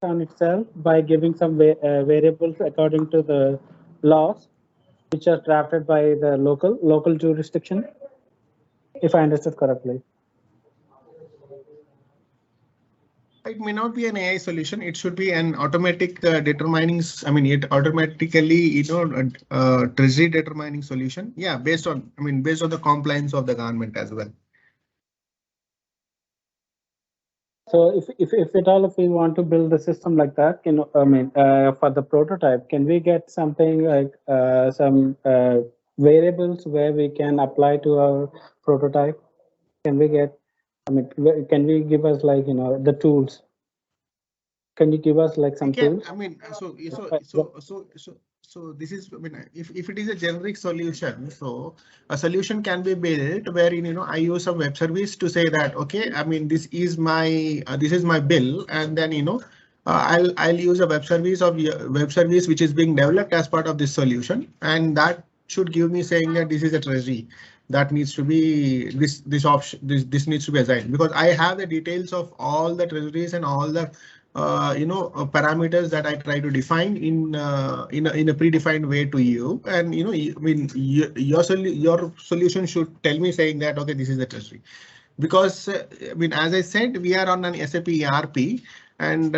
on itself by giving some variables according to the laws which are drafted by the local jurisdiction, if I understood correctly. It may not be an AI solution. It should be an automatic determining. I mean, it automatically, treasury determining solution. Yeah, based on, based on the compliance of the government as well. So if at all if we want to build a system like that, for the prototype, can we get something like some variables where we can apply to our prototype? Can we get? Can we give us like the tools? Can you give us like some tools? So this is, if it is a generic solution, so a solution can be built wherein, I use some web service to say that, okay, this is my bill, and then, I'll use a web service which is being developed as part of this solution, and that should give me saying that this is a treasury that needs to be this option, this needs to be assigned, because I have the details of all the treasuries and all the parameters that I try to define in a predefined way to you, and your solution should tell me saying that, okay, this is the treasury, because as I said, we are on an SAP ERP, and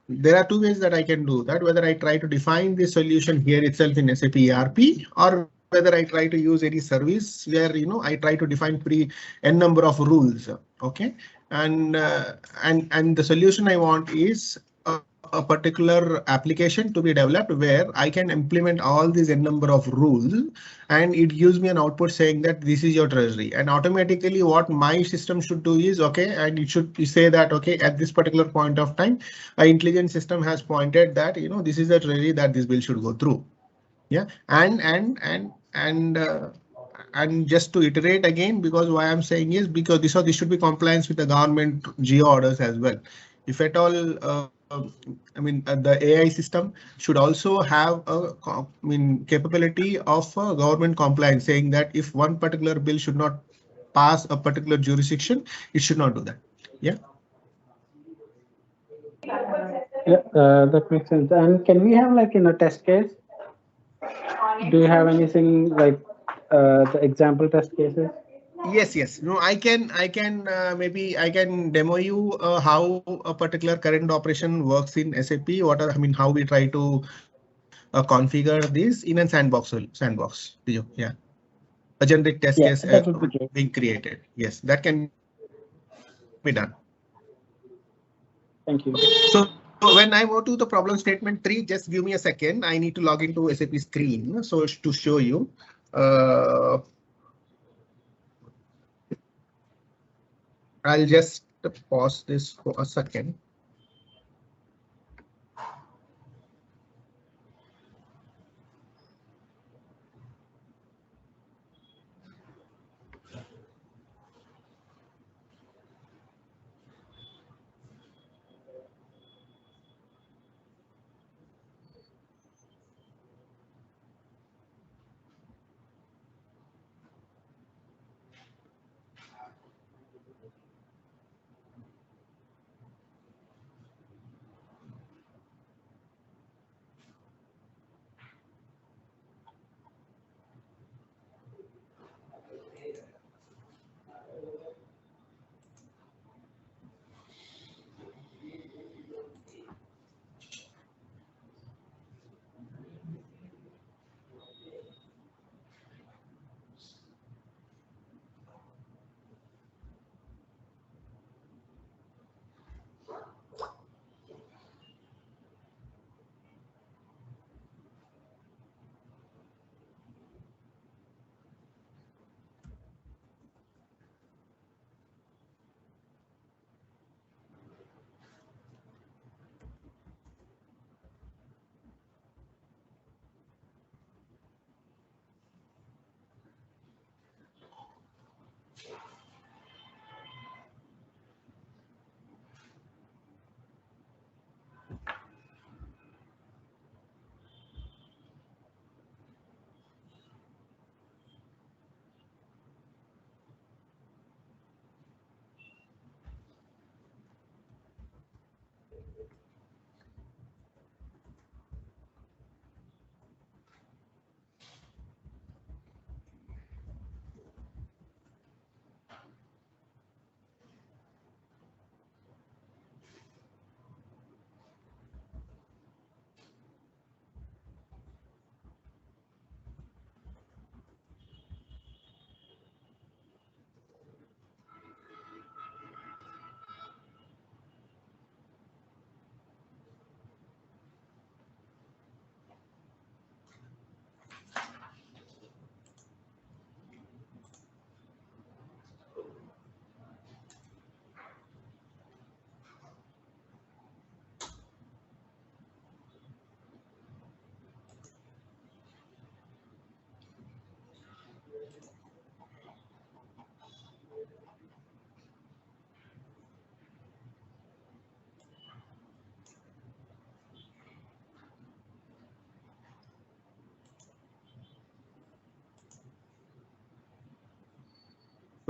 there are two ways that I can do that, whether I try to define the solution here itself in SAP ERP, or whether I try to use any service where I try to define n number of rules. Okay, and the solution I want is a particular application to be developed where I can implement all these n number of rules, and it gives me an output saying that this is your treasury, and automatically what my system should do is, okay, and it should say that, okay, at this particular point of time, an intelligent system has pointed that this is the treasury that this bill should go through. Yeah, and just to iterate again, because why I'm saying is because this should be compliance with the government geo orders as well. If at all, the AI system should also have a capability of government compliance, saying that if one particular bill should not pass a particular jurisdiction, it should not do that. Yeah. Yeah, that makes sense. And can we have like in a test case? Do you have anything like the example test cases? Yes. No, I can maybe I can demo you how a particular current operation works in SAP. How we try to configure this in a sandbox. Yeah, a generic test Yeah, case that would be great. being created. Yes, that can be done. Thank you. Okay. So when I go to the problem statement 3, just give me a second. I need to log into SAP screen so to show you. I'll just pause this for a second.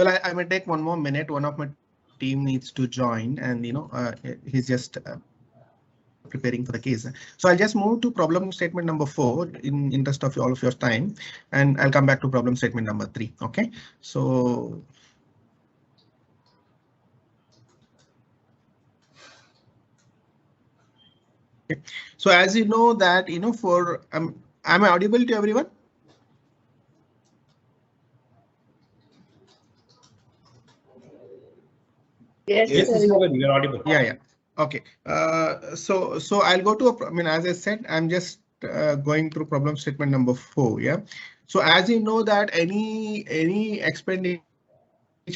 Well, I may take 1 more minute. One of my team needs to join, and he's just preparing for the case. So I'll just move to problem statement number 4 in interest of all of your time, and I'll come back to problem statement number 3. Okay, so so as you know that for am I audible to everyone? Yes, you're audible. Yeah. Okay. So I'll go to as I said, I'm just going through problem statement number 4. Yeah. So as you know that any expenditure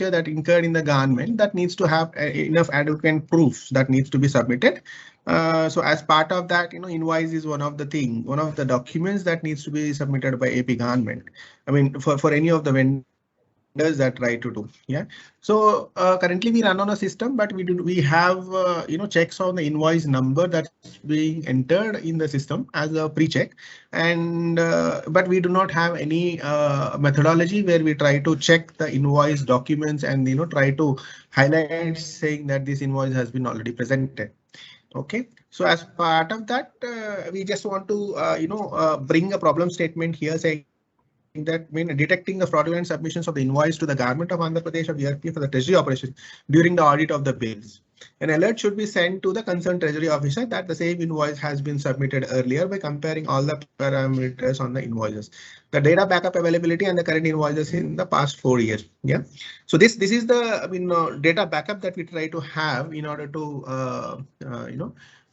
that incurred in the government that needs to have enough adequate proofs that needs to be submitted. So as part of that, invoice is one of the documents that needs to be submitted by AP government. I mean, for any of the vendors that try to do. Yeah. So currently we run on a system, but we have checks on the invoice number that's being entered in the system as a pre-check, and but we do not have any methodology where we try to check the invoice documents and try to highlight saying that this invoice has been already presented. Okay, so as part of that, we just want to bring a problem statement here saying that detecting the fraudulent submissions of the invoice to the government of Andhra Pradesh of ERP for the treasury operation during the audit of the bills. An alert should be sent to the concerned treasury officer that the same invoice has been submitted earlier by comparing all the parameters on the invoices, the data backup availability and the current invoices in the past 4 years. Yeah. So this is the data backup that we try to have in order to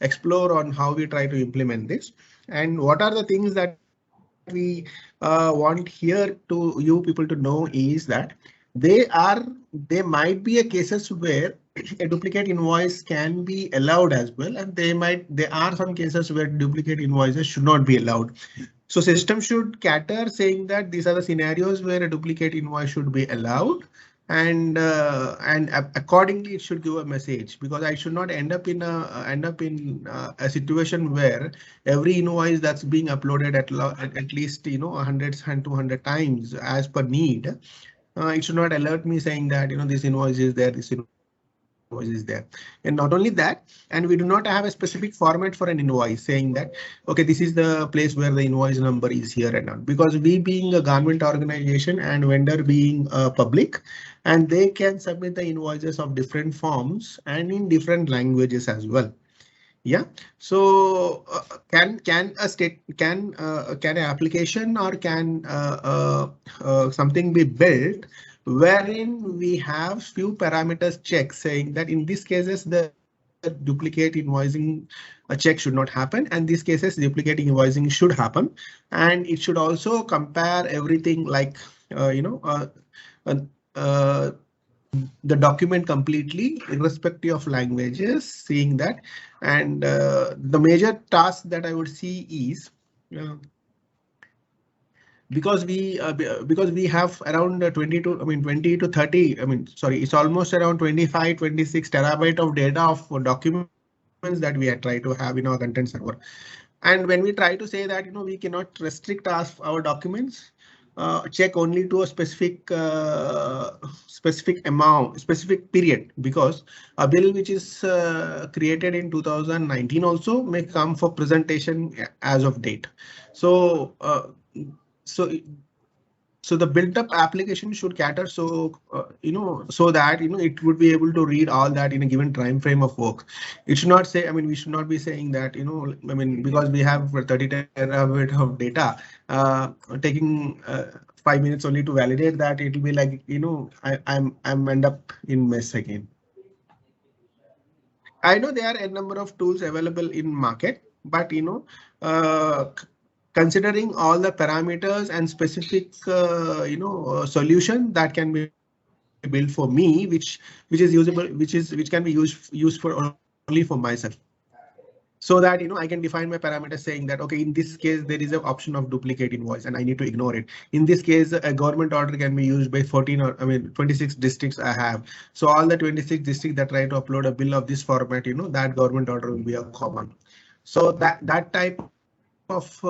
explore on how we try to implement this and what are the things that we want here to you people to know is that there might be a cases where a duplicate invoice can be allowed as well, and there are some cases where duplicate invoices should not be allowed. So system should cater saying that these are the scenarios where a duplicate invoice should be allowed, and accordingly it should give a message, because I should not end up in a situation where every invoice that's being uploaded at least 100 and 200 times as per need. It should not alert me saying that this invoice is there, this invoice is there. And not only that, and we do not have a specific format for an invoice saying that okay, this is the place where the invoice number is here and not, because we being a government organization and vendor being public, and they can submit the invoices of different forms and in different languages as well. Yeah. So can an application or can something be built wherein we have few parameters checks saying that in these cases the duplicate invoicing check should not happen, and these cases duplicate invoicing should happen, and it should also compare everything like the document completely irrespective of languages, seeing that. And the major task that I would see is because we have around 20 to 30, it's almost around 25-26 terabyte of data of documents that we are trying to have in our content server. And when we try to say that we cannot restrict our documents, check only to a specific amount, specific period, because a bill which is created in 2019 also may come for presentation as of date. So so the built-up application should cater so that it would be able to read all that in a given time frame of work. It should not say, we should not be saying that because we have 30 terabyte of data, taking 5 minutes only to validate that, it will be like I'm end up in mess again. I know there are a number of tools available in market, but considering all the parameters and specific solution that can be built for me, which is usable, which can be used for only for myself, so that I can define my parameters saying that okay, in this case there is an option of duplicate invoice and I need to ignore it. In this case, a government order can be used by 26 districts I have. So all the 26 districts that try to upload a bill of this format, that government order will be a common. So that type of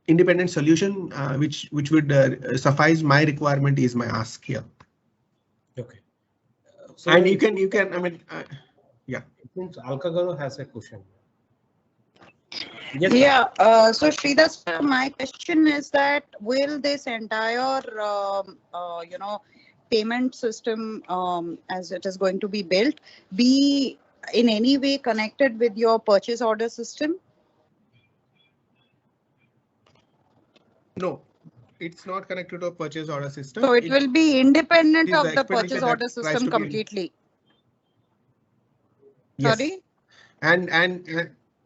independent solution which would suffice my requirement is my ask here. Okay. And you can I mean yeah. Since Alka Garu has a question. Yes. Yeah. So Sridhar, sir, my question is that will this entire payment system as it is going to be built be in any way connected with your purchase order system? No, it's not connected to a purchase order system. So it will be independent of the expenditure purchase that order tries to system be- completely. Yes. Sorry? And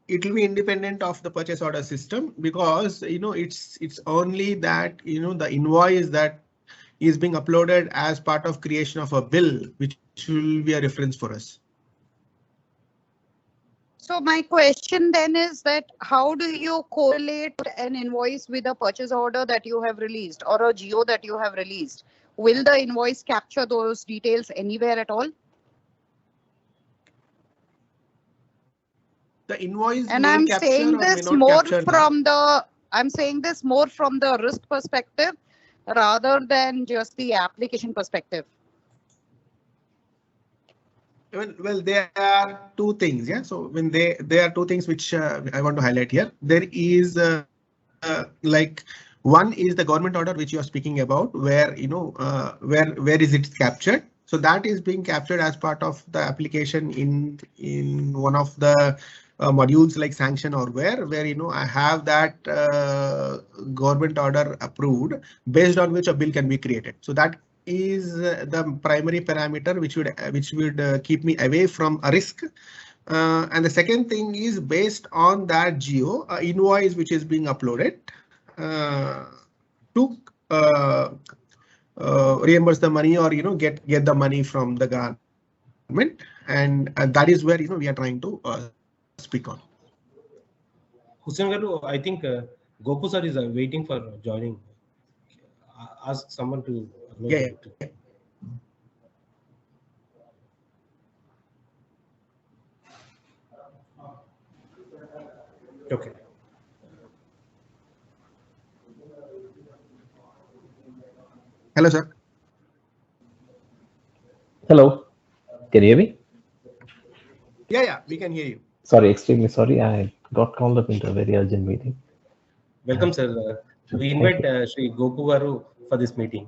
it will be independent of the purchase order system because it's only that the invoice that is being uploaded as part of creation of a bill, which will be a reference for us. So my question then is that how do you correlate an invoice with a purchase order that you have released or a GO that you have released? Will the invoice capture those details anywhere at all? The invoice And may I'm capture saying or may this not more capture from the risk perspective rather than just the application perspective. Well, there are two things. Yeah. So when there are two things which I want to highlight here. There is like one is the government order which you are speaking about, where where is it captured? So that is being captured as part of the application in one of the modules like sanction or where I have that government order approved based on which a bill can be created. So that is the primary parameter which would keep me away from a risk. And the second thing is based on that GO invoice which is being uploaded to reimburse the money or get the money from the government, and that is where we are trying to speak on. Hussain Garu, I think Gopu sir is waiting for joining. Ask someone to. Yeah. Okay. Hello, sir. Hello, can you hear me? Yeah, we can hear you. Sorry, extremely sorry. I got called up into a very urgent meeting. Welcome, sir. We invite Sri Gopu Garu for this meeting.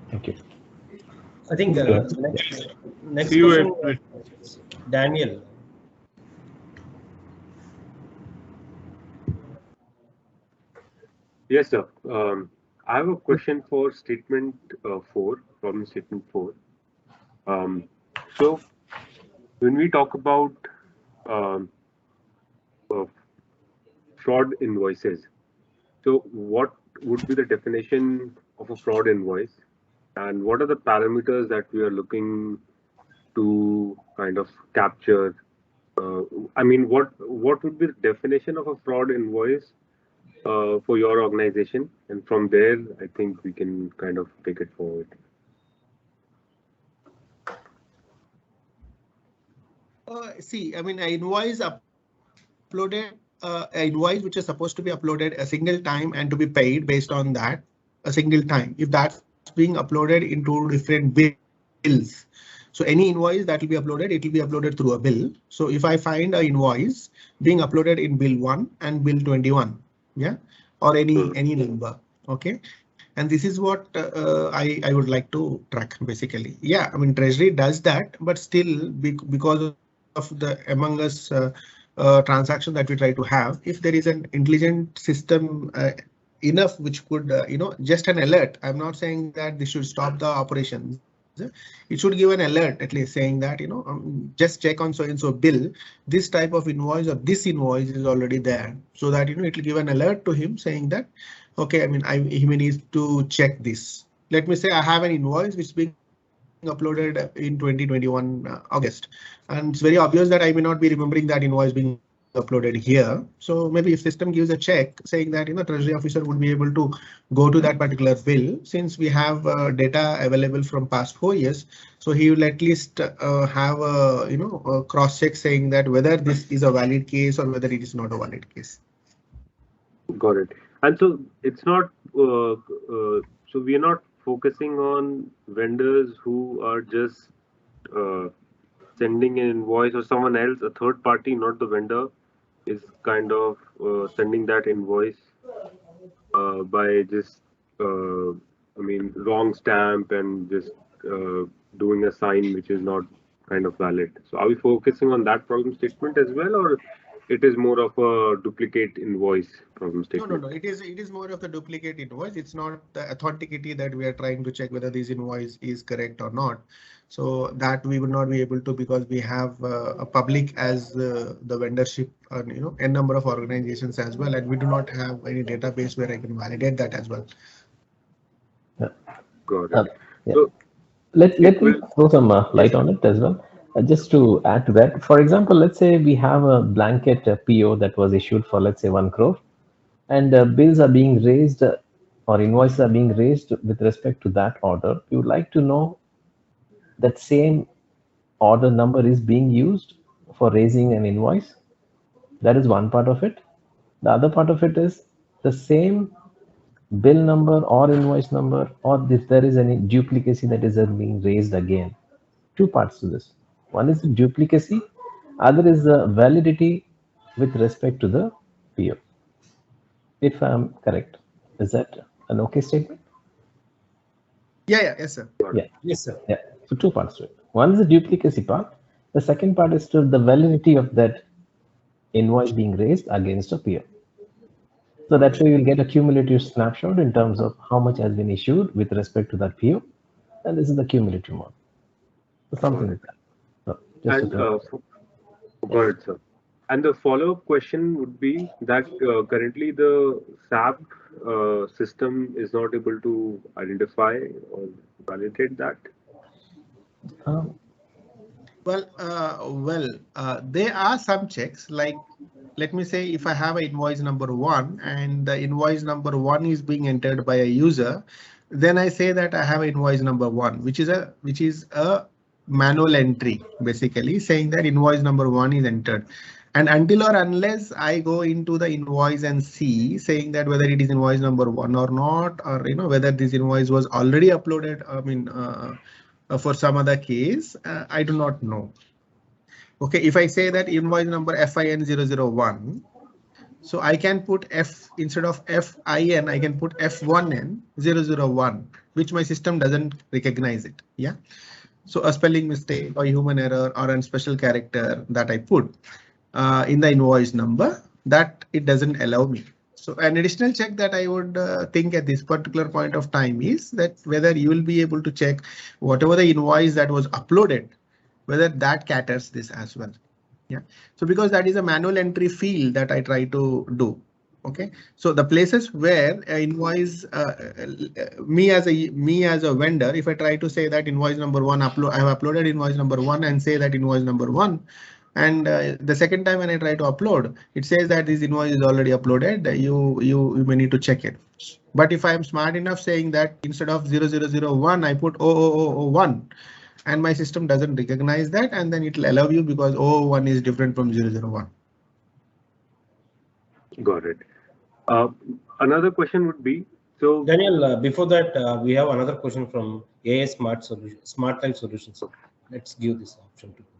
Thank you. I think next question, Daniel. Yes, sir. I have a question for statement 4, problem statement 4. So when we talk about fraud invoices, so what would be the definition of a fraud invoice, and what are the parameters that we are looking to kind of capture? I mean, what would be the definition of a fraud invoice for your organization? And from there, I think we can kind of take it forward. See, I mean, an invoice uploaded, an invoice which is supposed to be uploaded a single time and to be paid based on that a single time. If that's being uploaded into different bills, so any invoice that will be uploaded, it will be uploaded through a bill. So if I find an invoice being uploaded in bill 1 and bill 21, yeah, or any number, okay. And this is what I would like to track basically. Yeah, I mean, Treasury does that, but still because of the Among Us transaction that we try to have, if there is an intelligent system enough which could, just an alert. I'm not saying that this should stop the operations. It should give an alert at least saying that, just check on so and so bill, this type of invoice or this invoice is already there, so that, it will give an alert to him saying that, okay, I mean, he may need to check this. Let me say I have an invoice which is being uploaded in 2021 August, and it's very obvious that I may not be remembering that invoice being uploaded here. So maybe if system gives a check saying that treasury officer would be able to go to that particular bill, since we have data available from past 4 years, so he will at least have a cross check saying that whether this is a valid case or whether it is not a valid case. Got it. And so it's not so we are not focusing on vendors who are just sending an invoice, or someone else, a third party, not the vendor, is kind of sending that invoice by just wrong stamp and just doing a sign which is not kind of valid. So are we focusing on that problem statement as well, or it is more of a duplicate invoice problem statement? No. It is more of a duplicate invoice. It's not the authenticity that we are trying to check whether this invoice is correct or not. So that we would not be able to, because we have a public as the vendorship, n number of organizations as well, and we do not have any database where I can validate that as well. Yeah. Got it. Yeah. So let me throw some light on it as well. Just to add to that, for example, let's say we have a blanket PO that was issued for, let's say, 1 crore, and bills are being raised or invoices are being raised with respect to that order. We would like to know that same order number is being used for raising an invoice. That is one part of it. The other part of it is the same bill number or invoice number, or if there is any duplicacy that is being raised again. Two parts to this. One is the duplicacy, other is the validity with respect to the PO. If I'm correct, is that an okay statement? Yes, sir. Yeah. Yes, sir. Yeah. So 2 parts to it. One is the duplicacy part. The second part is still the validity of that invoice being raised against a PO. So that way you'll get a cumulative snapshot in terms of how much has been issued with respect to that PO. And this is the cumulative one. So something like that. So just and got it, sir. And the follow-up question would be that currently the SAP system is not able to identify or validate that. There are some checks, like, let me say if I have an invoice number 1 and the invoice number 1 is being entered by a user, then I say that I have invoice number 1, which is a manual entry, basically saying that invoice number 1 is entered. And until or unless I go into the invoice and see saying that whether it is invoice number 1 or not, or whether this invoice was already uploaded, for some other case, I do not know. Okay, if I say that invoice number FIN001, so I can put F instead of FIN, I can put F1N001, which my system doesn't recognize it. Yeah. So a spelling mistake or human error or a special character that I put in the invoice number, that it doesn't allow me. So an additional check that I would think at this particular point of time is that whether you will be able to check whatever the invoice that was uploaded, whether that caters this as well. Yeah. So because that is a manual entry field that I try to do. Okay. So the places where invoice me as a vendor, if I try to say that invoice number 1 I have uploaded invoice number 1 and say that invoice number 1. And the second time when I try to upload, it says that this invoice is already uploaded. You may need to check it. But if I am smart enough saying that instead of 0001, I put 0001, and my system doesn't recognize that, and then it will allow you because 001 is different from 001. Got it. Another question would be, so Daniel, before that, we have another question from AI Smart Life Solutions. Let's give this option to them.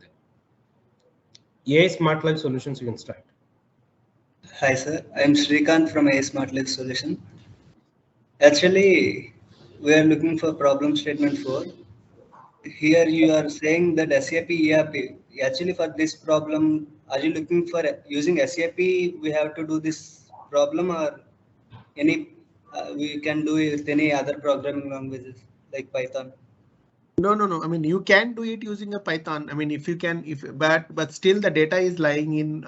AI Smart Life Solutions, you can start. Hi sir, I am Srikanth from AI Smart Life Solution. Actually, we are looking for problem statement 4. Here you are saying that SAP ERP. Actually, for this problem, are you looking for using SAP? We have to do this problem, or any we can do it with any other programming languages like Python? No. I mean, you can do it using a Python. I mean, if you can, but still the data is lying in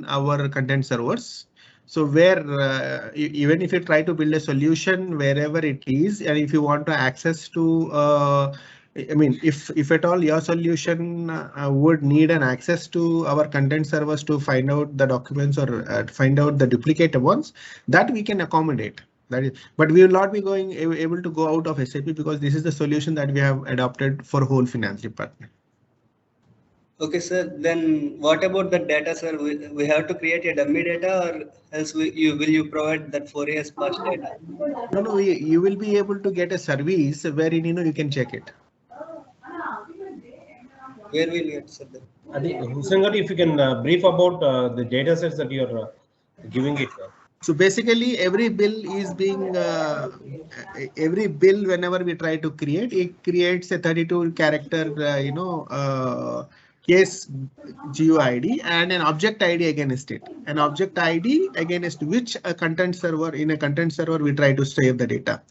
our content servers. So where even if you try to build a solution wherever it is, and if you want to access to I mean, if at all your solution would need an access to our content servers to find out the documents or find out the duplicate ones, that we can accommodate. That is, but we will not be able to go out of SAP because this is the solution that we have adopted for whole finance department. Okay, sir. Then what about the data, sir? We have to create a dummy data, or else will you provide that 4 years past data? No, you will be able to get a service wherein you can check it. Where will you get, sir? I think Hussain Gauri, if you can brief about the data sets that you are giving it. So basically, every bill is being every bill whenever we try to create, it creates a 32 character case GUID and an object ID against it. An object ID against which a content server we try to save the data.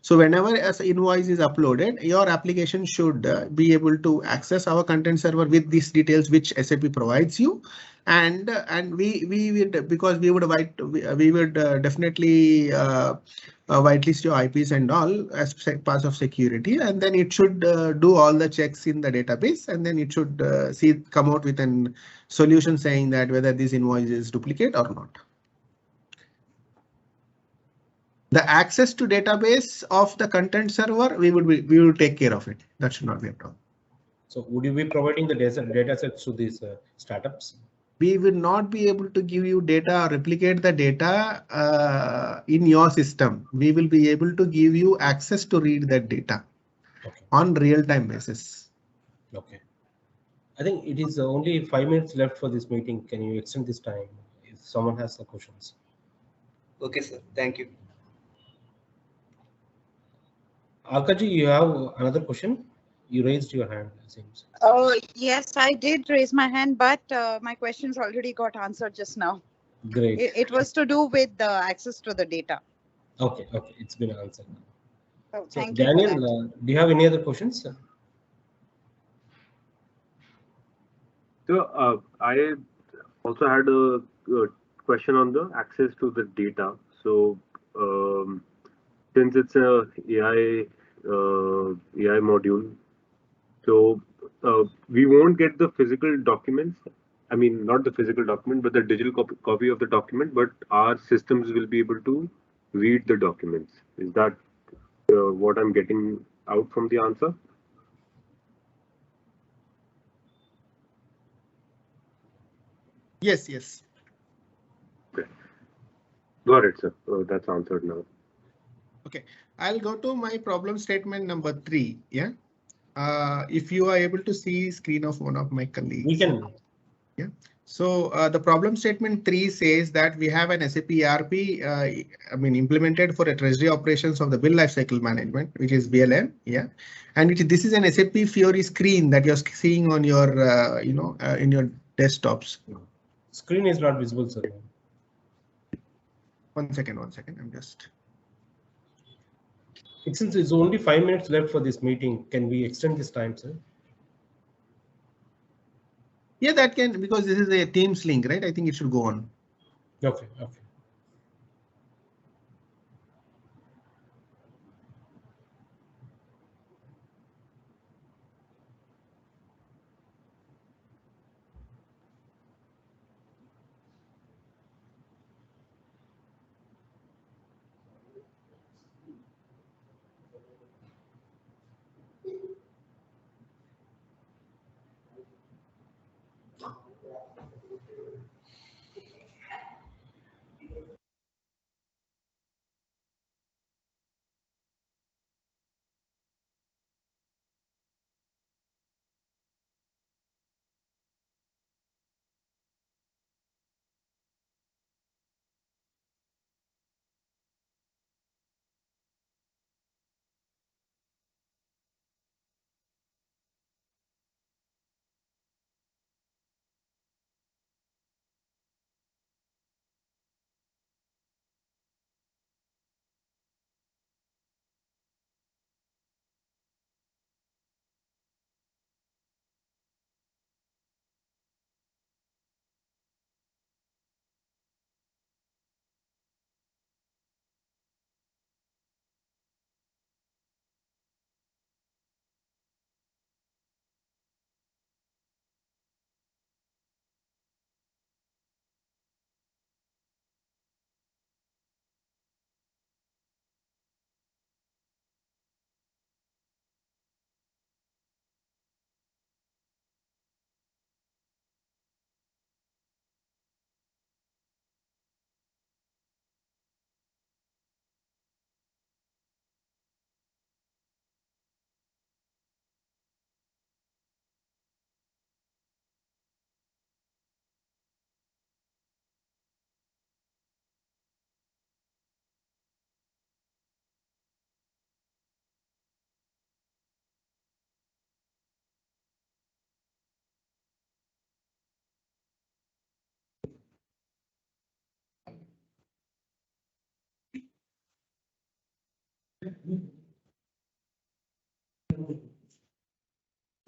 So whenever an invoice is uploaded, your application should be able to access our content server with these details which SAP provides you. And we would, because we would definitely whitelist your IPs and all as part of security, and then it should do all the checks in the database, and then it should come out with a solution saying that whether this invoice is duplicate or not. The access to database of the content server, we will take care of it. That should not be a problem. So would you be providing the data sets to these startups? We will not be able to give you data or replicate the data in your system. We will be able to give you access to read that data on real-time basis. Okay. I think it is only 5 minutes left for this meeting. Can you extend this time if someone has some questions? Okay, sir. Thank you. Alkaji, you have another question? You raised your hand, it seems. Yes, I did raise my hand, but my questions already got answered just now. Great. It was to do with the access to the data. Okay, it's been answered. Oh, So thank Daniel, you for that. do you have any other questions? So I also had a question on the access to the data. So since it's a AI module, so we won't get the physical documents. I mean, not the physical document, but the digital copy of the document. But our systems will be able to read the documents. Is that what I'm getting out from the answer? Yes. Okay. Got it, sir. That's answered now. Okay, I'll go to my problem statement number 3. Yeah. If you are able to see screen of one of my colleagues. We can. Yeah. So the problem statement 3 says that we have an SAP ERP implemented for a treasury operations of the bill lifecycle management, which is BLM. Yeah. And this is an SAP Fiori screen that you're seeing on your in your desktops. Screen is not visible, sir. One second. I'm just. Since it's only 5 minutes left for this meeting, can we extend this time, sir? Yeah, that can, because this is a Teams link, right? I think it should go on. Okay.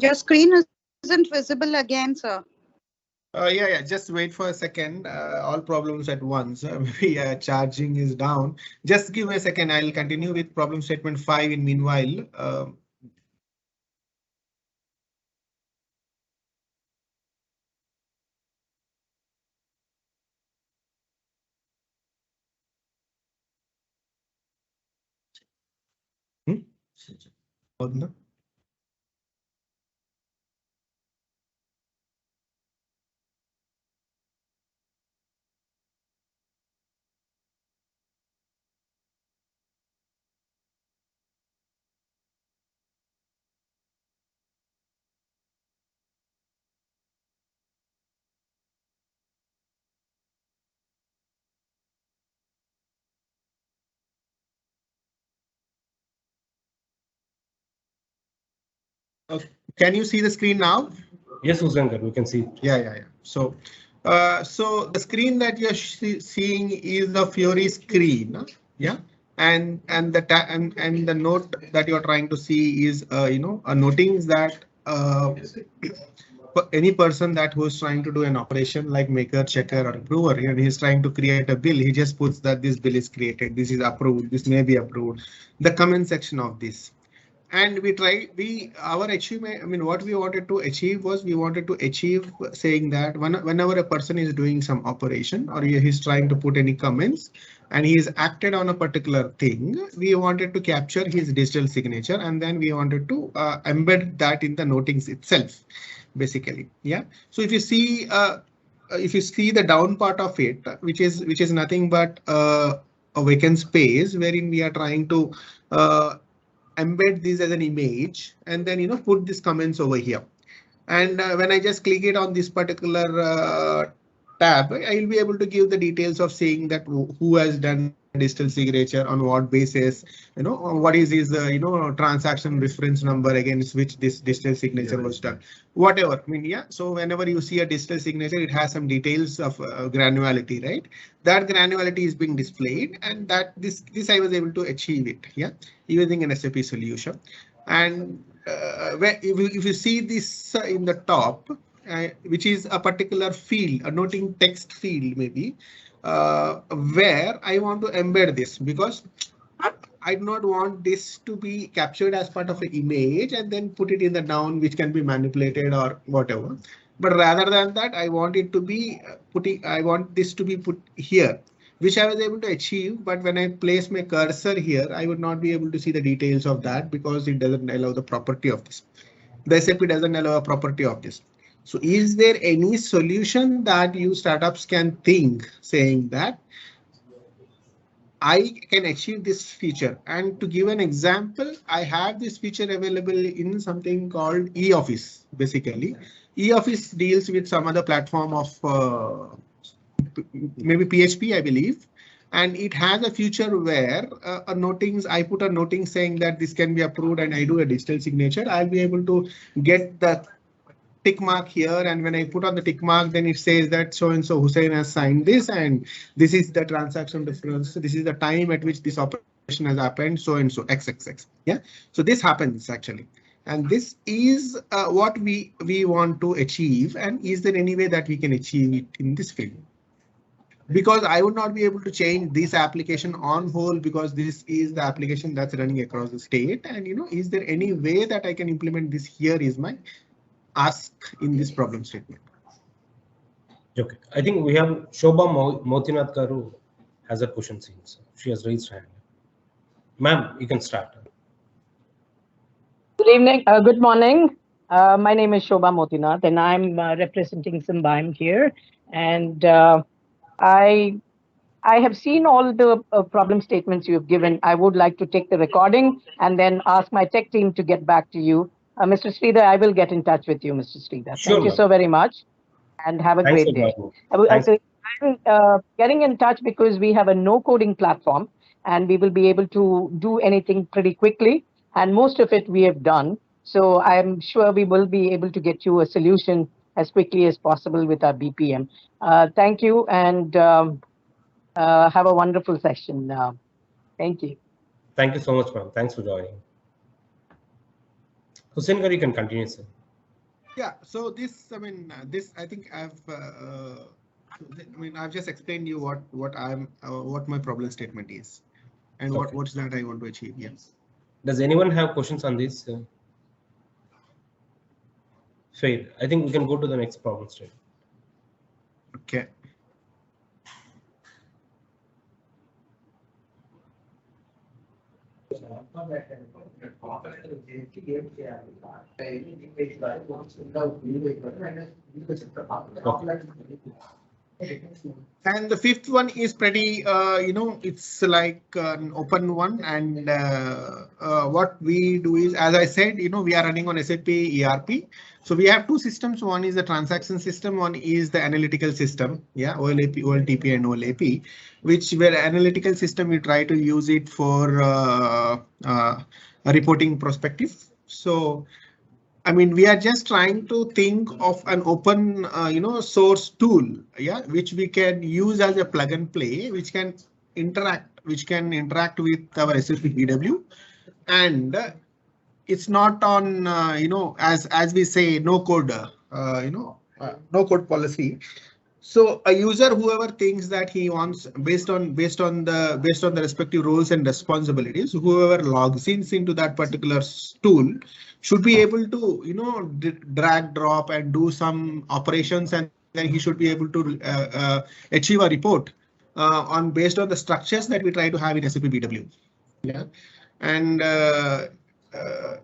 Your screen isn't visible again, sir. Yeah. Just wait for a second. All problems at once. Maybe charging is down. Just give me a second. I'll continue with problem statement 5 in meanwhile. ಹೌದಾ? Can you see the screen now? Yes, Usankar, we can see it. Yeah. So the screen that you're seeing is the Fiori screen. Yeah. And the note that you're trying to see is a noting that any person that who's trying to do an operation like maker, checker, or approver, and he's trying to create a bill, he just puts that this bill is created, this is approved, this may be approved, the comment section of this. And our achievement, I mean, what we wanted to achieve was we wanted to achieve saying that whenever a person is doing some operation or he's trying to put any comments and he's acted on a particular thing, we wanted to capture his digital signature and then we wanted to embed that in the notings itself, basically. Yeah. So if you see the down part of it, which is nothing but a vacant space wherein we are trying to embed this as an image and then put these comments over here. And when I just click it on this particular tab, I will be able to give the details of saying that who has done digital signature, on what basis, what is his transaction reference number against which this digital signature was done, whatever. I mean, yeah. So whenever you see a digital signature, it has some details of granularity, right? That granularity is being displayed, and that this I was able to achieve it, yeah, using an SAP solution. And if you see this in the top, which is a particular field, a noting text field, maybe where I want to embed this, because I do not want this to be captured as part of an image and then put it in the down, which can be manipulated or whatever. But rather than that, I want it to be I want this to be put here, which I was able to achieve. But when I place my cursor here, I would not be able to see the details of that because it doesn't allow the property of this. The SAP doesn't allow a property of this. So is there any solution that you startups can think saying that I can achieve this feature? And to give an example, I have this feature available in something called e-office. Basically, e-office deals with some other platform of maybe PHP, I believe. And it has a feature where I put a noting saying that this can be approved and I do a digital signature. I'll be able to get the tick mark here, and when I put on the tick mark, then it says that so and so Hussein has signed this, and this is the transaction difference. This is the time at which this operation has happened, so and so XXX. Yeah, so this happens actually, and this is what we want to achieve. And is there any way that we can achieve it in this field? Because I would not be able to change this application on whole, because this is the application that's running across the state. And is there any way that I can implement this here is my ask in this problem statement. Okay, I think we have Shobha Motinath Karu has a question since she has raised her hand. Ma'am, you can start. Good evening, good morning. My name is Shobha Motinath and I'm representing Symbiome here. And I have seen all the problem statements you have given. I would like to take the recording and then ask my tech team to get back to you. Mr. Sridhar, I will get in touch with you, Mr. Sridhar. Sure, thank you so very much and have a Thanks great day. Thanks. I'm getting in touch because we have a no coding platform and we will be able to do anything pretty quickly. And most of it we have done. So I'm sure we will be able to get you a solution as quickly as possible with our BPM. Thank you and have a wonderful session. Thank you. Thank you so much, ma'am. Thanks for joining. Hussein Gar, you can continue, sir. Yeah, so this, I mean, this, I think I've just explained you what my problem statement is, and Okay. what's that I want to achieve. Yes. Does anyone have questions on this? Fair. I think we can go to the next problem statement. Okay. And the fifth one is pretty, it's like an open one. And what we do is, as I said, we are running on SAP ERP. So we have two systems. One is the transaction system. One is the analytical system. Yeah, OLAP, OLTP and OLAP, which where analytical system, we try to use it for a reporting perspective. So I mean, we are just trying to think of an open, source tool, yeah, which we can use as a plug and play, which can interact with our SAP BW, and it's not on, as we say, no code, no code policy. So a user, whoever thinks that he wants, based on the respective roles and responsibilities, whoever logs into that particular tool should be able to drag, drop, and do some operations, and then he should be able to achieve a report on based on the structures that we try to have in SAP BW. Yeah, and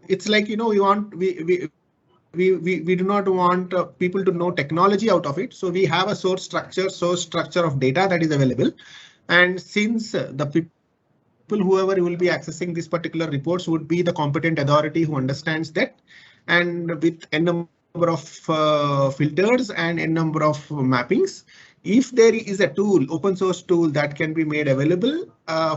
it's like, we do not want people to know technology out of it. So we have a source structure of data that is available. And since the people, whoever will be accessing this particular reports, would be the competent authority who understands that, and with a number of filters and a number of mappings. If there is a tool, open source tool, that can be made available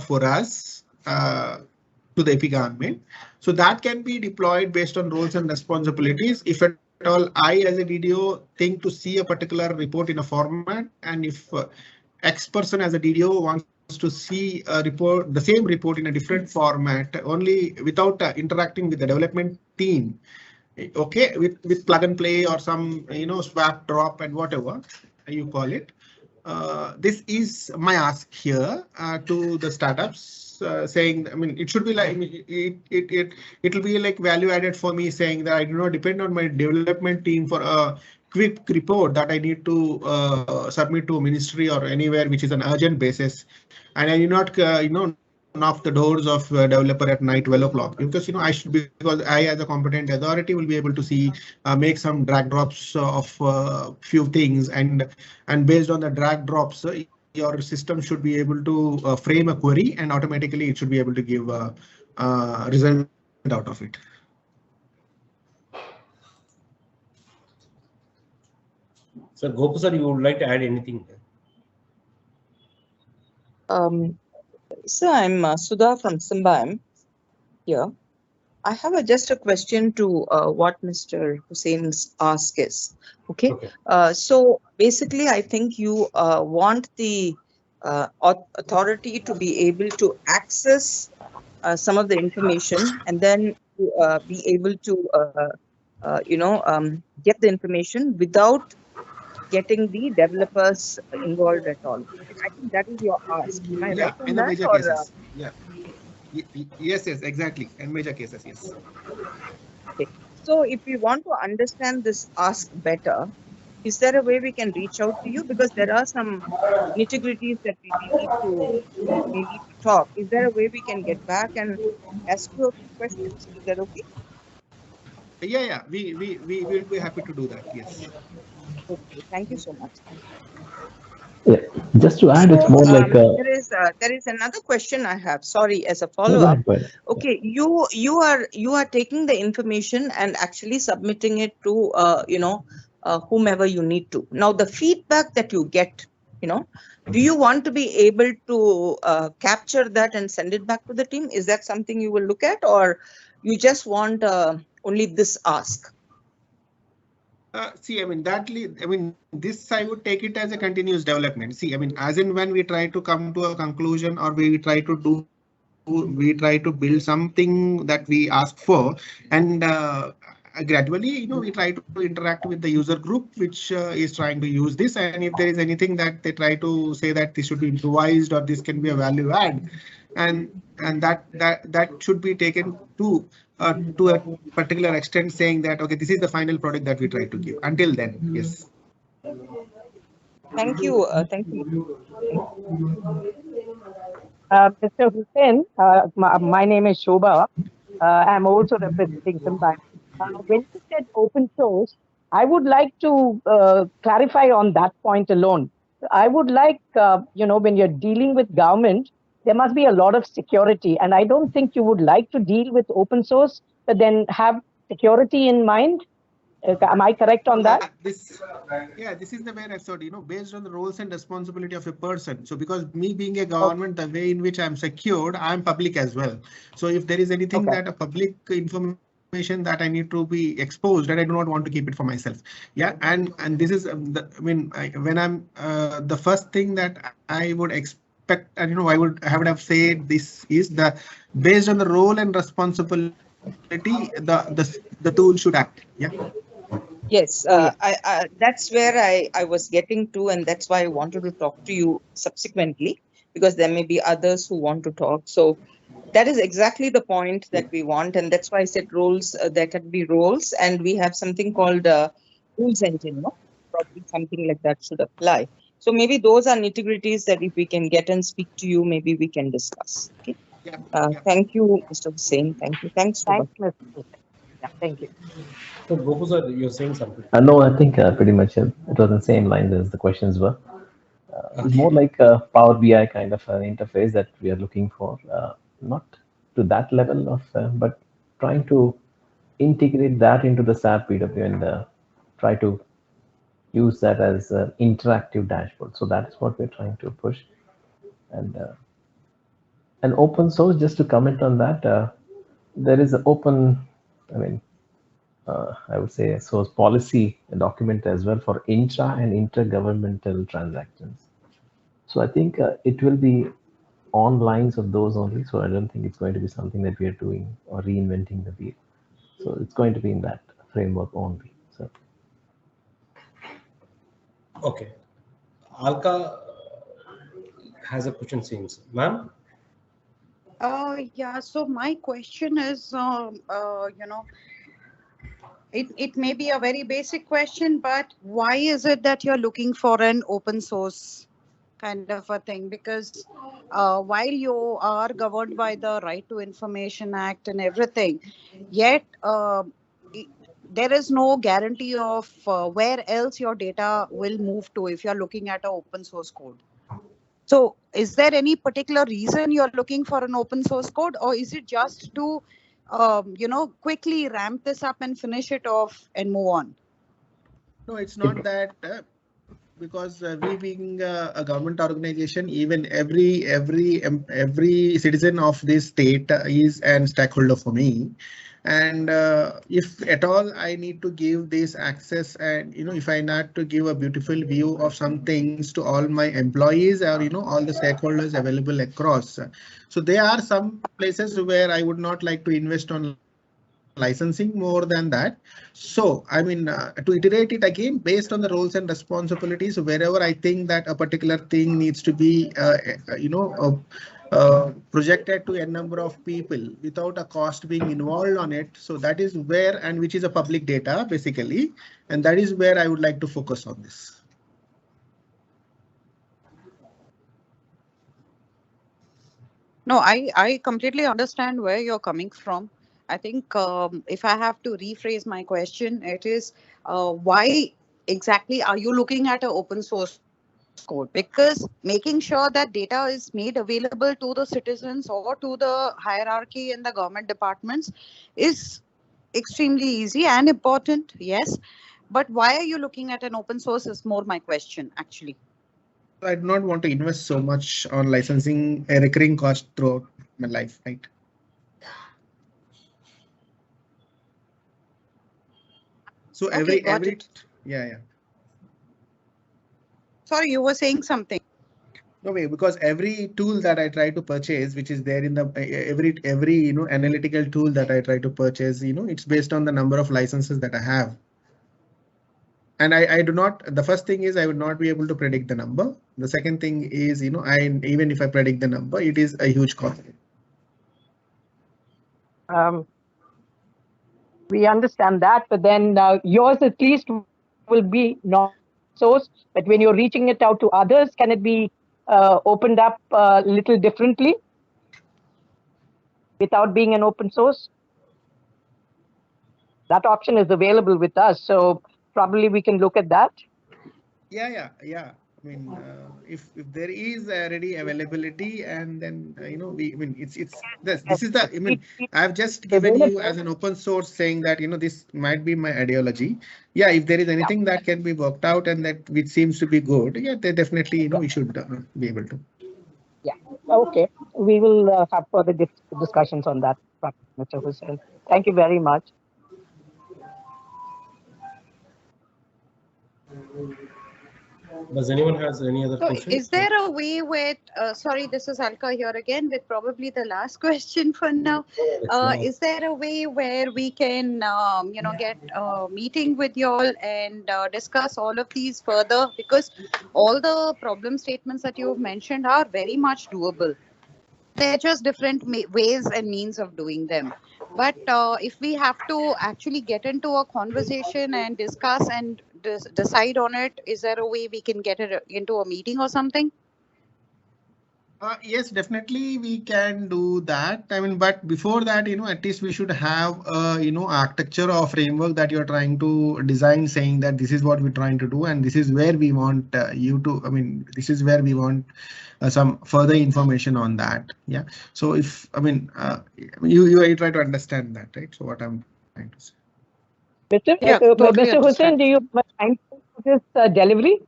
for us to the AP government, so that can be deployed based on roles and responsibilities. If at all I, as a DDO, think to see a particular report in a format, and if X person as a DDO wants to see a report, the same report in a different format, only without interacting with the development team, okay, with plug and play or some, swap, drop, and whatever you call it. This is my ask here to the startups, saying, I mean, it should be like, it'll be like value added for me, saying that I do not depend on my development team for a quick report that I need to submit to a ministry or anywhere, which is an urgent basis, and I do not, knock the doors of a developer at night 12 o'clock, because I should be, because I, as a competent authority, will be able to see, make some drag drops of few things, and based on the drag drops, your system should be able to frame a query, and automatically it should be able to give a result out of it. So Gopu sir, you would like to add anything? So I'm Sudha from Simbaim here. I have just a question to what Mr. Hussein's ask is. Okay. So basically, I think you want the authority to be able to access some of the information, and then be able to get the information without getting the developers involved at all. I think that is your ask. Am I right on in that? the major Or, cases. Yeah. Yes, exactly. In major cases, yes. okay. So if we want to understand this ask better, is there a way we can reach out to you? Because there are some nitty-gritties that we need to talk. Is there a way we can get back and ask you a few questions? Is that okay? Yeah. We will be happy to do that. Yes. Okay. Thank you so much. Yeah, just to add, it's more like there is another question I have. Sorry, as a follow-up. Okay, you are taking the information and actually submitting it to whomever you need to. Now, the feedback that you get, do you want to be able to capture that and send it back to the team? Is that something you will look at, or you just want only this ask? See, I mean, this I would take it as a continuous development. See, I mean, as in when we try to come to a conclusion, or we try to do build something that we ask for, and gradually, we try to interact with the user group which is trying to use this, and if there is anything that they try to say that this should be improvised or this can be a value add, and that should be taken to a particular extent, saying that okay, this is the final product that we try to give. Until then, yes. Thank you. Thank you. Mr. Hussain, my name is Shobha. I'm also representing Symbio. When you said open source, I would like to clarify on that point alone. I would like, when you're dealing with government, there must be a lot of security. And I don't think you would like to deal with open source, but then have security in mind. Am I correct on that? This is the way I thought, based on the roles and responsibility of a person. So because me being a government, the way in which I'm secured, I'm public as well. So if there is anything that a public information that I need to be exposed, and I do not want to keep it for myself. Yeah, and this is, when I'm the first thing that I would expect, and I would have said this is the based on the role and responsibility, the tool should act. Yeah. Yes, that's where I was getting to, and that's why I wanted to talk to you subsequently, because there may be others who want to talk. So that is exactly the point that we want, and that's why I said roles. There can be roles, and we have something called rules engine. No, probably something like that should apply. So maybe those are nitty-gritties that if we can get and speak to you, maybe we can discuss. Okay. Thank you, Mr. Hussain. Thank you. Thanks, Shobha. Thanks, Mr. Hussain. Yeah, thank you. So, Gopu sir, you're saying something? No, I think pretty much it was the same lines as the questions were. It's more like a Power BI kind of an interface that we are looking for, not to that level of, but trying to integrate that into the SAP BW and try to use that as an interactive dashboard. So that is what we're trying to push. And open source, just to comment on that, there is an open, I would say, source policy document as well for intra and intergovernmental transactions. So I think it will be on lines of those only. So I don't think it's going to be something that we are doing or reinventing the wheel. So it's going to be in that framework only. So. Okay. Alka has a question, seems. Ma'am? Yeah, so my question is, it may be a very basic question, but why is it that you're looking for an open source kind of a thing? Because while you are governed by the Right to Information Act and everything, yet there is no guarantee of where else your data will move to if you're looking at an open source code. So is there any particular reason you're looking for an open source code, or is it just to, quickly ramp this up and finish it off and move on? No, it's not that. Because we being a government organization, even every citizen of this state is a stakeholder for me. And if at all I need to give this access, and if I need to give a beautiful view of some things to all my employees or all the stakeholders available across, so there are some places where I would not like to invest on licensing more than that. So to iterate it again based on the roles and responsibilities, wherever I think that a particular thing needs to be projected to a number of people without a cost being involved on it. So that is where, and which is a public data basically, and that is where I would like to focus on this. No, I completely understand where you're coming from. I think if I have to rephrase my question, it is why exactly are you looking at an open source code? Because making sure that data is made available to the citizens or to the hierarchy in the government departments is extremely easy and important, yes. But why are you looking at an open source is more my question, actually. I do not want to invest so much on licensing a recurring cost throughout my life, right? So Okay, every yeah. Sorry, you were saying something. No way, because every tool that I try to purchase, which is there in the every analytical tool that I try to purchase, it's based on the number of licenses that I have. And I do not. The first thing is I would not be able to predict the number. The second thing is even if I predict the number, it is a huge cost. We understand that, but then yours at least will be not source. But when you're reaching it out to others, can it be opened up a little differently without being an open source? That option is available with us, so probably we can look at that. Yeah. I mean, if there is ready availability, and then it's this is the. I mean, I've just given you as an open source saying that this might be my ideology. Yeah, if there is anything that can be worked out and that which seems to be good, yeah, they definitely we should be able to. Yeah. Okay. We will have further discussions on that, Mr. Hussain. Thank you very much. Does anyone has any other questions? Is there a way with, sorry, this is Alka here again with probably the last question for now. Is there a way where we can, get a meeting with y'all and discuss all of these further? Because all the problem statements that you've mentioned are very much doable. They're just different ways and means of doing them. But if we have to actually get into a conversation and discuss and decide on it, is there a way we can get it into a meeting or something? Yes, definitely we can do that. I mean, but before that, at least we should have architecture or framework that you're trying to design, saying that this is what we're trying to do and this is where we want you to. I mean, this is where we want some further information on that. Yeah. So if you try to understand that, right? So what I'm trying to say. Mr. Hussain, do you have time for this delivery?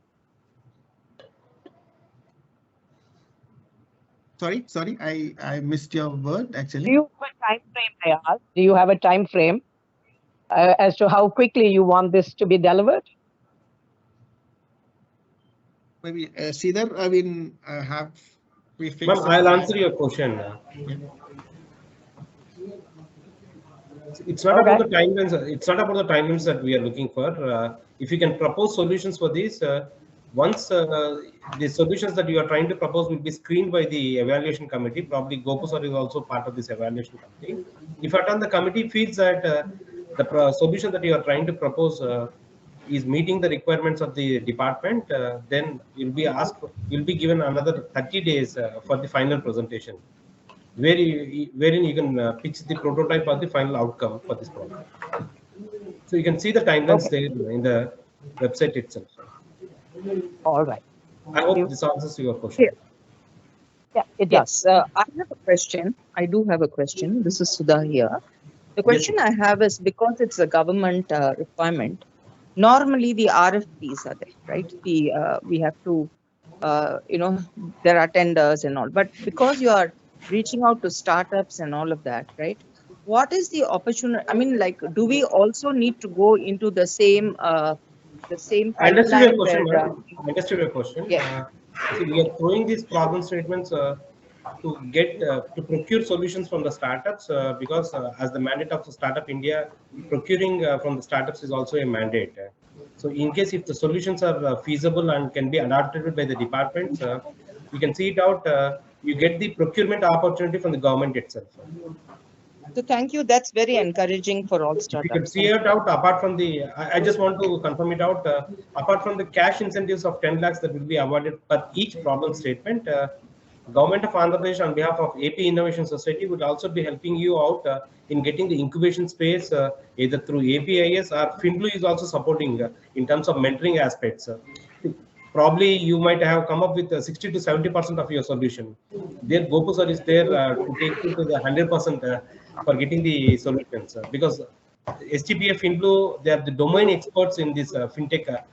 Sorry, I missed your word actually. Do you have a time frame? I asked. Do you have a time frame as to how quickly you want this to be delivered? Maybe Sridhar, I mean, Ma'am, I'll answer your question. It's not about the timelines. It's not about the timelines that we are looking for. If you can propose solutions for these, once the solutions that you are trying to propose will be screened by the evaluation committee, probably Gopu sir is also part of this evaluation committee. If at all the committee feels that the solution that you are trying to propose is meeting the requirements of the department, then you'll be given another 30 days for the final presentation, wherein you can pitch the prototype or the final outcome for this problem. So you can see the timelines there in the website itself. All right. I hope this answers your question. Yeah, it does. Yes, I have a question. I do have a question. This is Sudha here. The question I have is, because it's a government requirement, normally the RFPs are there, right? We have to, there are tenders and all. But because you are reaching out to startups and all of that, right? What is the opportunity? I mean, like, do we also need to go into the same pipeline? I understood your question. I understood your question. Yeah. See, we are throwing these problem statements to get to procure solutions from the startups because as the mandate of the Startup India, procuring from the startups is also a mandate. So in case if the solutions are feasible and can be adopted by the departments, you can see it out. You get the procurement opportunity from the government itself. So thank you. That's very encouraging for all startups. You can see it out apart from the, I just want to confirm it out, apart from the cash incentives of 10 lakhs that will be awarded per each problem statement, Government of Andhra Pradesh on behalf of AP Innovation Society would also be helping you out in getting the incubation space either through APIS or FinBlue is also supporting in terms of mentoring aspects. Probably you might have come up with 60 to 70% of your solution. There Gopu sir is there to take you to the 100% for getting the solutions because STPF FinBlue, they are the domain experts in this fintech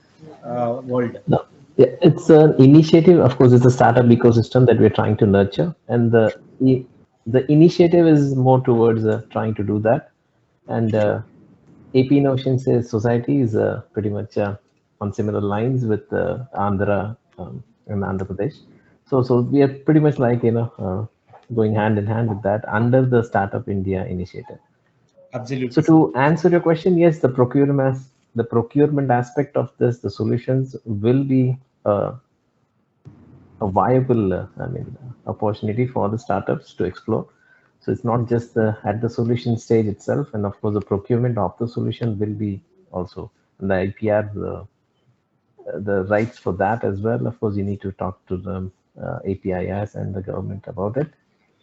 world. No. Yeah, it's an initiative. Of course, it's a startup ecosystem that we're trying to nurture, and the initiative is more towards trying to do that. And AP Innovation Society is pretty much on similar lines with Andhra and Andhra Pradesh. So we are pretty much like, going hand in hand with that under the Startup India initiative. Absolutely. So to answer your question, yes, the procurement aspect of this, the solutions will be a viable, opportunity for the startups to explore. So it's not just at the solution stage itself, and of course the procurement of the solution will be also, and the IPR, the rights for that as well. Of course, you need to talk to the APIs and the government about it,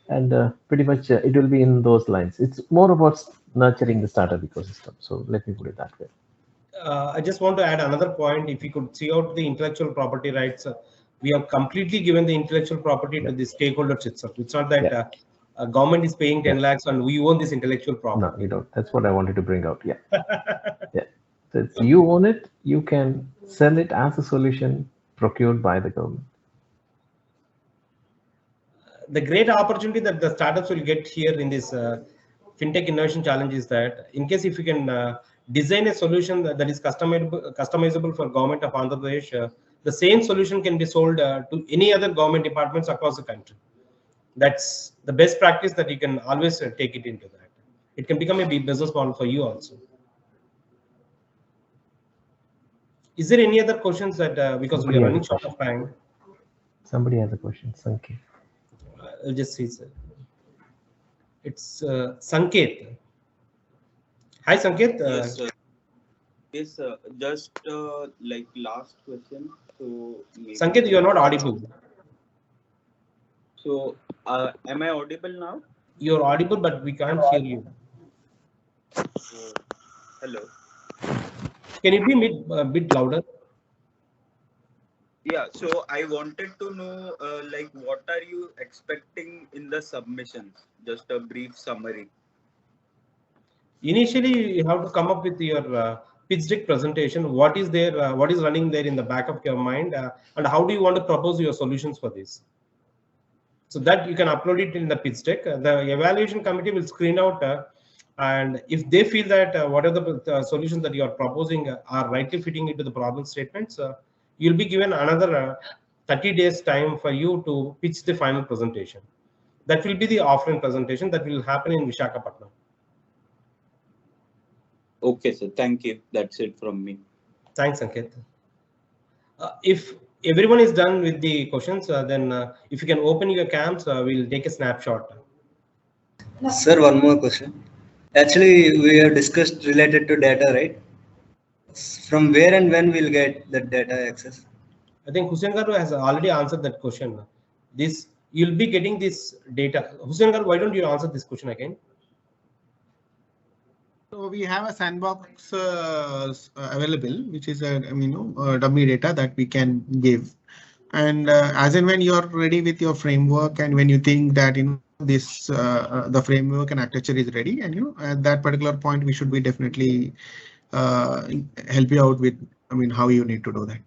and pretty much it will be in those lines. It's more about nurturing the startup ecosystem. So let me put it that way. I just want to add another point. If you could see out the intellectual property rights, we have completely given the intellectual property to the stakeholders itself. It's not that government is paying 10 lakhs and we own this intellectual property. No, we don't. That's what I wanted to bring out. Yeah. Yeah. So it's, you own it, you can sell it as a solution procured by the government. The great opportunity that the startups will get here in this FinTech Innovation Challenge is that in case if you can design a solution that is customizable for government of Andhra Pradesh, the same solution can be sold to any other government departments across the country. That's the best practice that you can always take it into that. It can become a big business model for you also. Is there any other questions that because we are running short of time? Somebody has a question. Sanket. I'll just see, sir. It's Sanket. Hi, Sanket. Yes, sir. Yes, sir. Just like last question. So Sanket, you are not audible. So am I audible now? You're audible, but we can't hear you. Hello. Can you be a bit louder? Yeah, so I wanted to know like what are you expecting in the submissions? Just a brief summary. Initially, you have to come up with your pitch deck presentation. What is there? What is running there in the back of your mind, and how do you want to propose your solutions for this? So that you can upload it in the pitch deck. The evaluation committee will screen out, and if they feel that whatever the solutions that you are proposing are rightly fitting into the problem statements, you'll be given another 30 days time for you to pitch the final presentation. That will be the offline presentation that will happen in Visakhapatnam. Okay, sir. Thank you. That's it from me. Thanks, Sanket. If everyone is done with the questions, then if you can open your cams, we'll take a snapshot. Sir, one more question. Actually, we have discussed related to data, right? From where and when we'll get the data access? I think Hussain Garu has already answered that question. This you'll be getting this data. Hussain Garu, why don't you answer this question again? So we have a sandbox available, which is a dummy data that we can give. And as and when you're ready with your framework, and when you think that this the framework and architecture is ready, and at that particular point we should be definitely help you out with how you need to do that.